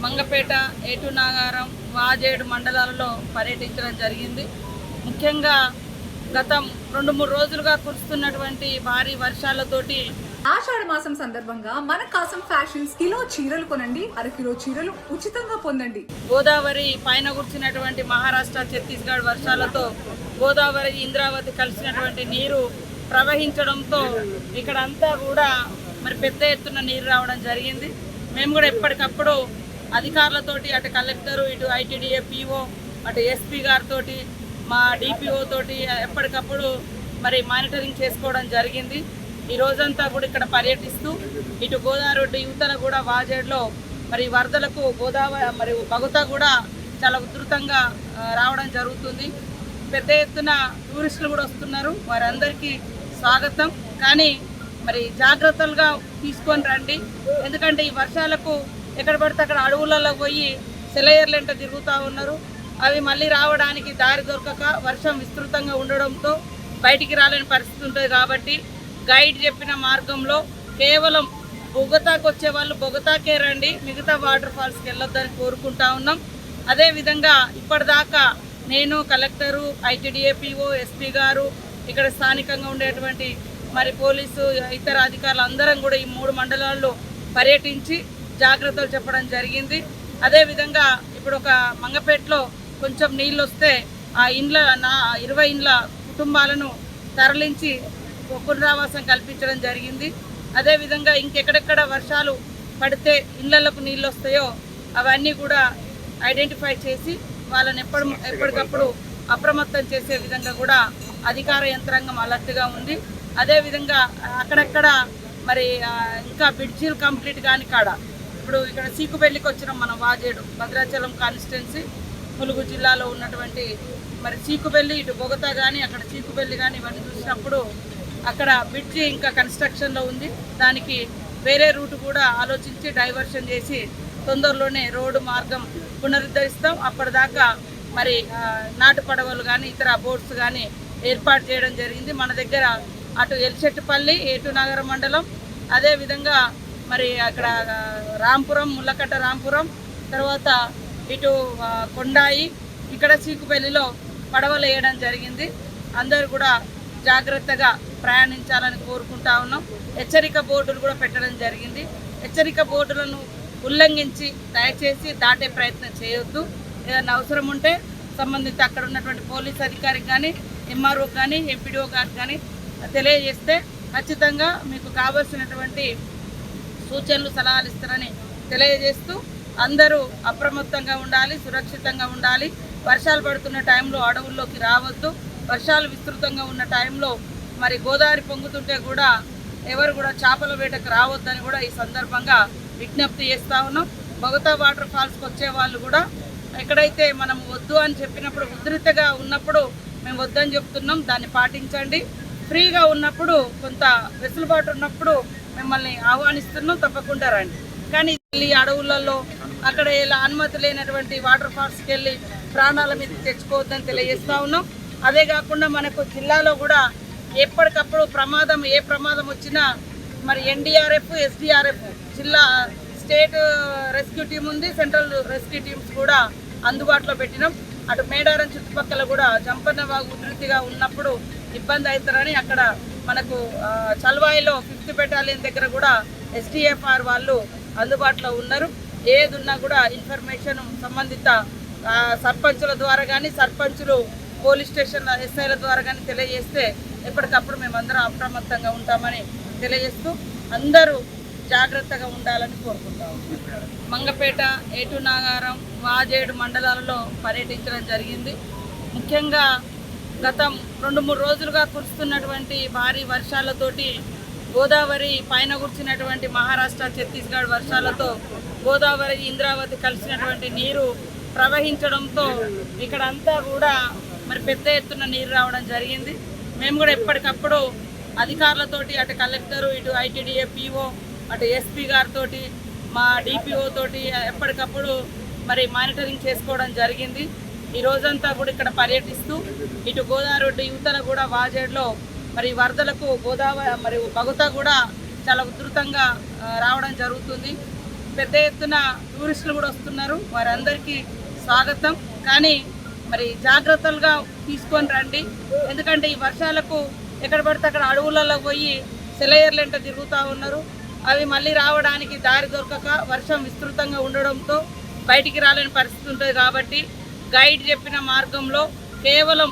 మంగపేట, ఏటునాగారం, వాజేడు మండలాలలో పర్యటించడం జరిగింది. ముఖ్యంగా గత 2-3 రోజులుగా కురుస్తున్నటువంటి భారీ వర్షాలతోటి ఆషాఢ మాసం సందర్భంగా మన కాసం ఫ్యాషన్స్ కిలో చీరలు కొనండి, అరకిలో చీరలు ఉచితంగా పొందండి. గోదావరి పైన కూర్చున్నటువంటి మహారాష్ట్ర, ఛత్తీస్గఢ్ వర్షాలతో గోదావరి, ఇంద్రావతి కలిసినటువంటి నీరు ప్రవహించడంతో ఇక్కడ అంతా కూడా మరి పెద్ద ఎత్తున నీరు రావడం జరిగింది. మేము కూడా ఎప్పటికప్పుడు అధికారులతోటి, అటు కలెక్టరు, ఇటు ఐటీడీఏ పీఓ, అటు ఎస్పీ గారితో, మా డిపిఓ తోటి ఎప్పటికప్పుడు మరి మానిటరింగ్ చేసుకోవడం జరిగింది. ఈ రోజంతా కూడా ఇక్కడ పర్యటిస్తూ ఇటు గోదావరి రోడ్డు యువతల కూడా వాజేడులో మరి వరదలకు గోదావరి మరి బగుతా కూడా చాలా ఉధృతంగా రావడం జరుగుతుంది. పెద్ద ఎత్తున టూరిస్టులు కూడా వస్తున్నారు, వారందరికీ స్వాగతం. కానీ మరి జాగ్రత్తలుగా తీసుకొని రండి, ఎందుకంటే ఈ వర్షాలకు ఎక్కడ పడితే అక్కడ అడవులలో పోయి సెలయర్లెంట తిరుగుతూ ఉన్నారు. అవి మళ్ళీ రావడానికి దారి దొరకక వర్షం విస్తృతంగా ఉండడంతో బయటికి రాలేని పరిస్థితి ఉంటుంది. కాబట్టి గైడ్ చెప్పిన మార్గంలో కేవలం బొగతాకు వచ్చే వాళ్ళు బొగతాకే రండి, మిగతా వాటర్ ఫాల్స్కి వెళ్ళొద్దని కోరుకుంటా ఉన్నాం. అదేవిధంగా ఇప్పటిదాకా నేను, కలెక్టరు, ఐటీడీఏ పీఓ, ఎస్పీ గారు, ఇక్కడ స్థానికంగా ఉండేటువంటి మరి పోలీసు, ఇతర అధికారులు అందరం కూడా ఈ 3 మండలాల్లో పర్యటించి జాగ్రత్తలు చెప్పడం జరిగింది. అదేవిధంగా ఇప్పుడు ఒక మంగపేటలో కొంచెం నీళ్ళు వస్తే ఆ 20 ఇండ్ల కుటుంబాలను తరలించి పునరావాసం కల్పించడం జరిగింది. అదేవిధంగా ఇంకెక్కడెక్కడ వర్షాలు పడితే ఇళ్లకు నీళ్ళు వస్తాయో అవన్నీ కూడా ఐడెంటిఫై చేసి వాళ్ళని ఎప్పటికప్పుడు అప్రమత్తం చేసే విధంగా కూడా అధికార యంత్రాంగం అలర్ట్గా ఉంది. అదేవిధంగా అక్కడక్కడ మరి ఇంకా బ్రిడ్జీలు కంప్లీట్ కాని కాడ ఇప్పుడు ఇక్కడ సీకుబెల్లికి వచ్చినాం మనం. వాజేడు భద్రాచలం కాన్స్టిట్యున్సీ ములుగు జిల్లాలో ఉన్నటువంటి మరి సీకుబెల్లి, ఇటు బొగతా కానీ అక్కడ సీకుబెల్లి కానీ ఇవన్నీ చూసినప్పుడు అక్కడ బ్రిడ్జి ఇంకా కన్స్ట్రక్షన్లో ఉంది. దానికి వేరే రూట్ కూడా ఆలోచించి డైవర్షన్ చేసి తొందరలోనే రోడ్డు మార్గం పునరుద్ధరిస్తాం. అప్పటిదాకా మరి నాటు పడవలు కానీ ఇతర బోట్స్ కానీ ఏర్పాటు చేయడం జరిగింది. మన దగ్గర అటు ఎల్చెట్టుపల్లి, ఏటునగర మండలం, అదేవిధంగా మరి అక్కడ రాంపురం, ముల్లకట్ట రాంపురం, తర్వాత ఇటు కొండాయి, ఇక్కడ సీకుపల్లిలో పడవలు వేయడం జరిగింది. అందరూ కూడా జాగ్రత్తగా ప్రయాణించాలని కోరుకుంటా ఉన్నాం. హెచ్చరిక బోర్డులు కూడా పెట్టడం జరిగింది. హెచ్చరిక బోర్డులను ఉల్లంఘించి దయచేసి దాటే ప్రయత్నం చేయొద్దు. ఏదైనా అవసరం ఉంటే సంబంధిత అక్కడ ఉన్నటువంటి పోలీస్ అధికారికి కానీ, ఎంఆర్ఓ కానీ, ఎంపీడీఓ గారికి కానీ తెలియజేస్తే ఖచ్చితంగా మీకు కావాల్సినటువంటి సూచనలు, సలహాలు ఇస్తారని తెలియజేస్తూ అందరూ అప్రమత్తంగా ఉండాలి, సురక్షితంగా ఉండాలి. వర్షాలు పడుతున్న టైంలో అడవుల్లోకి రావద్దు. వర్షాలు విస్తృతంగా ఉన్న టైంలో మరి గోదావరి పొంగుతుంటే కూడా ఎవరు కూడా చేపల వేటకు రావద్దని కూడా ఈ సందర్భంగా విజ్ఞప్తి చేస్తూ ఉన్నాం. బొగతా వాటర్ ఫాల్స్కి వచ్చే వాళ్ళు కూడా ఎక్కడైతే మనం వద్దు అని చెప్పినప్పుడు, ఉధృతిగా ఉన్నప్పుడు మేము వద్దని చెప్తున్నాం, దాన్ని పాటించండి. ఫ్రీగా ఉన్నప్పుడు, కొంత వెసులుబాటు ఉన్నప్పుడు మిమ్మల్ని ఆహ్వానిస్తున్నాం, తప్పకుండా రండి. కానీ ఈ అడవులలో అక్కడ ఇలా అనుమతి లేనటువంటి వాటర్ ఫాల్స్కి వెళ్ళి ప్రాణాల మీద తెచ్చుకోవద్దని తెలియజేస్తూ ఉన్నాం. అదే కాకుండా మనకు జిల్లాలో కూడా ఎప్పటికప్పుడు ఏ ప్రమాదం వచ్చినా మరి ఎన్డీఆర్ఎఫ్, ఎస్డీఆర్ఎఫ్, జిల్లా స్టేట్ రెస్క్యూ టీం ఉంది, సెంట్రల్ రెస్క్యూ టీమ్స్ కూడా అందుబాటులో పెట్టినాం. అటు మేడారం చుట్టుపక్కల కూడా జంపన్న వాగు ఉధృతిగా ఉన్నప్పుడు ఇబ్బంది అవుతారని అక్కడ మనకు చల్వాయిలో 5th బెటాలియన్ దగ్గర కూడా ఎస్డీఎఫ్ఆర్ వాళ్ళు అందుబాటులో ఉన్నారు. ఏది ఉన్నా కూడా ఇన్ఫర్మేషన్ సంబంధిత సర్పంచుల ద్వారా కానీ, సర్పంచులు పోలీస్ స్టేషన్ ఎస్ఐల ద్వారా కానీ తెలియజేస్తే ఎప్పటికప్పుడు మేమందరం అప్రమత్తంగా ఉంటామని తెలియజేస్తూ అందరూ జాగ్రత్తగా ఉండాలని కోరుకుంటాం. మంగపేట, ఏటునాగారం, వాజేడు మండలాలలో పర్యటించడం జరిగింది. ముఖ్యంగా గత 2-3 రోజులుగా కురుస్తున్నటువంటి భారీ వర్షాలతోటి గోదావరి పైన కూర్చున్నటువంటి మహారాష్ట్ర, ఛత్తీస్గఢ్ వర్షాలతో గోదావరి, ఇంద్రావతి కలిసినటువంటి నీరు ప్రవహించడంతో ఇక్కడ అంతా కూడా మరి పెద్ద ఎత్తున నీరు రావడం జరిగింది. మేము కూడా ఎప్పటికప్పుడు అధికారులతోటి, అటు కలెక్టరు, ఇటు ఐటీడీఏ పీఓ, అటు ఎస్పీ గారితో, మా డిపిఓ తోటి ఎప్పటికప్పుడు మరి మానిటరింగ్ చేసుకోవడం జరిగింది. ఈ రోజంతా కూడా ఇక్కడ పర్యటిస్తూ ఇటు గోదావరి రోడ్డు యువతల కూడా వాజేడులో మరి వరదలకు గోదావరి మరి బగుతా కూడా చాలా ఉధృతంగా రావడం జరుగుతుంది. పెద్ద ఎత్తున టూరిస్టులు కూడా వస్తున్నారు, వారందరికీ స్వాగతం. కానీ మరి జాగ్రత్తలుగా తీసుకొని రండి, ఎందుకంటే ఈ వర్షాలకు ఎక్కడ పడితే అక్కడ అడవులలో పోయి సెలయర్లెంట తిరుగుతూ ఉన్నారు. అవి మళ్ళీ రావడానికి దారి దొరకక వర్షం విస్తృతంగా ఉండడంతో బయటికి రాలేని పరిస్థితి ఉంటుంది. కాబట్టి గైడ్ చెప్పిన మార్గంలో కేవలం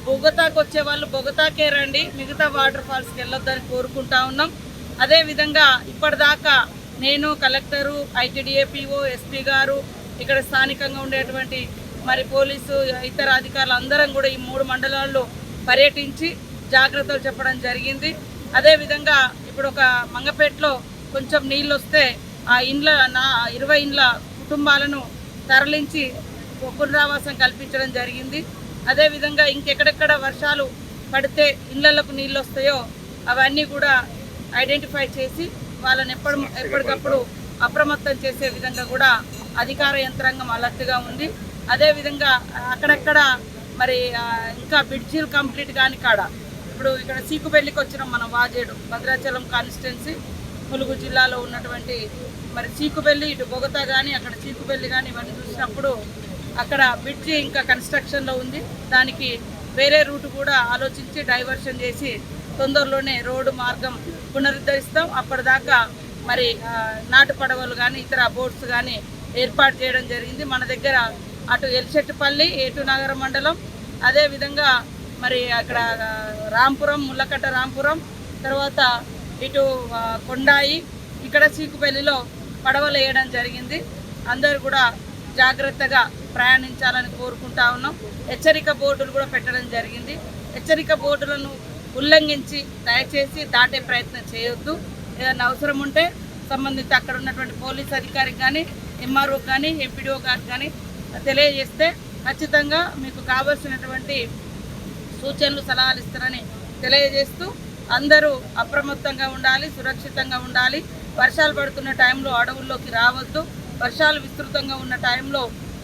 బొగతాకు వచ్చే వాళ్ళు బొగతాకే రండి, మిగతా వాటర్ ఫాల్స్కి వెళ్ళొద్దని కోరుకుంటా ఉన్నాం. అదేవిధంగా ఇప్పటిదాకా నేను, కలెక్టరు, ఐటీడీఏపీఓ, ఎస్పీ గారు, ఇక్కడ స్థానికంగా ఉండేటువంటి మరి పోలీసు ఇతర అధికారులు అందరం కూడా ఈ 3 మండలాల్లో పర్యటించి జాగ్రత్తలు చెప్పడం జరిగింది. అదేవిధంగా ఇప్పుడు ఒక మంగపేటలో కొంచెం నీళ్ళు వస్తే ఆ 20 ఇండ్ల కుటుంబాలను తరలించి పునరావాసం కల్పించడం జరిగింది. అదేవిధంగా ఇంకెక్కడెక్కడ వర్షాలు పడితే ఇళ్లకు నీళ్ళు వస్తాయో అవన్నీ కూడా ఐడెంటిఫై చేసి వాళ్ళని ఎప్పటికప్పుడు అప్రమత్తం చేసే విధంగా కూడా అధికార యంత్రాంగం అలర్ట్గా ఉంది. అదేవిధంగా అక్కడక్కడ మరి ఇంకా బ్రిడ్జీలు కంప్లీట్ కాని కాడ ఇప్పుడు ఇక్కడ సీకుబెల్లికి వచ్చినాం మనం, వాజేడు భద్రాచలం కాన్స్టిట్యున్సీ ములుగు జిల్లాలో ఉన్నటువంటి మరి చీకుబెల్లి, ఇటు బొగతా కానీ అక్కడ చీకుబెల్లి కానీ ఇవన్నీ చూసినప్పుడు అక్కడ బ్రిడ్జి ఇంకా కన్స్ట్రక్షన్లో ఉంది. దానికి వేరే రూట్ కూడా ఆలోచించి డైవర్షన్ చేసి తొందరలోనే రోడ్డు మార్గం పునరుద్ధరిస్తాం. అప్పటిదాకా మరి నాటు పడవలు కానీ ఇతర బోట్స్ కానీ ఏర్పాటు చేయడం జరిగింది. మన దగ్గర అటు ఎల్చెట్టుపల్లి, ఏటునగర మండలం, అదేవిధంగా మరి అక్కడ రాంపురం, ముళ్ళకట్ట రాంపురం, తర్వాత ఇటు కొండాయి, ఇక్కడ చీకుపల్లిలో పడవలు వేయడం జరిగింది. అందరూ కూడా జాగ్రత్తగా ప్రయాణించాలని కోరుకుంటా ఉన్నాం. హెచ్చరిక బోర్డులు కూడా పెట్టడం జరిగింది. హెచ్చరిక బోర్డులను ఉల్లంఘించి దయచేసి దాటే ప్రయత్నం చేయొద్దు. ఏదైనా అవసరం ఉంటే సంబంధిత అక్కడ ఉన్నటువంటి పోలీస్ అధికారికి కానీ, ఎంఆర్ఓ కానీ, ఎంపీడీఓ గారికి కానీ తెలియజేస్తే ఖచ్చితంగా మీకు కావాల్సినటువంటి సూచనలు, సలహాలు ఇస్తారని తెలియజేస్తూ అందరూ అప్రమత్తంగా ఉండాలి, సురక్షితంగా ఉండాలి. వర్షాలు పడుతున్న టైంలో అడవుల్లోకి రావద్దు. వర్షాలు విస్తృతంగా ఉన్న టైంలో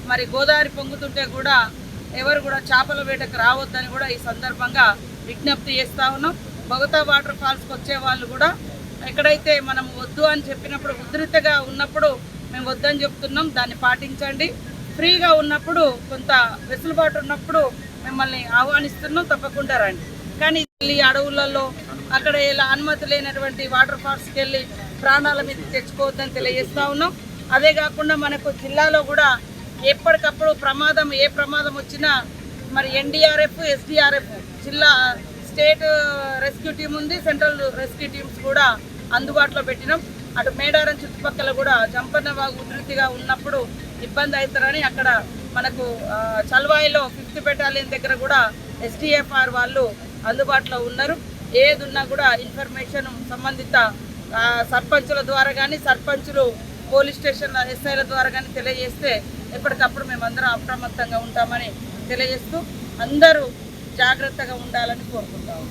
మరి గోదావరి పొంగుతుంటే కూడా ఎవరు కూడా చేపల వేటకు రావద్దని కూడా ఈ సందర్భంగా విజ్ఞప్తి చేస్తూ ఉన్నాం. బొగతా వాటర్ ఫాల్స్కి వచ్చే వాళ్ళు కూడా ఎక్కడైతే మనం వద్దు అని చెప్పినప్పుడు, ఉధృతగా ఉన్నప్పుడు మేము వద్దని చెప్తున్నాం, దాన్ని పాటించండి. ఫ్రీగా ఉన్నప్పుడు, కొంత వెసులుబాటు ఉన్నప్పుడు మిమ్మల్ని ఆహ్వానిస్తున్నాం, తప్పకుండా రండి. కానీ ఈ అడవులలో అక్కడ ఇలా అనుమతి లేనటువంటి వాటర్ ఫాల్స్కి వెళ్ళి ప్రాణాల మీద తెచ్చుకోవద్దని తెలియజేస్తూ ఉన్నాం. అదే కాకుండా మనకు జిల్లాలో కూడా ఎప్పటికప్పుడు ఏ ప్రమాదం వచ్చినా మరి ఎన్డీఆర్ఎఫ్, ఎస్డీఆర్ఎఫ్, జిల్లా స్టేట్ రెస్క్యూ టీం ఉంది, సెంట్రల్ రెస్క్యూ టీమ్స్ కూడా అందుబాటులో పెట్టినాం. అటు మేడారం చుట్టుపక్కల కూడా జంపన్న వాగు ఉధృతిగా ఉన్నప్పుడు ఇబ్బంది అవుతారని అక్కడ మనకు చల్వాయిలో 5th బెటాలియన్ దగ్గర కూడా ఎస్డీఎఫ్ఆర్ వాళ్ళు అందుబాటులో ఉన్నారు. ఏది ఉన్నా కూడా ఇన్ఫర్మేషన్ సంబంధిత సర్పంచుల ద్వారా కానీ, సర్పంచులు పోలీస్ స్టేషన్ ఎస్ఐల ద్వారా కానీ తెలియజేస్తే ఎప్పటికప్పుడు మేమందరం అప్రమత్తంగా ఉంటామని తెలియజేస్తూ అందరూ జాగ్రత్తగా ఉండాలని కోరుకుంటాము.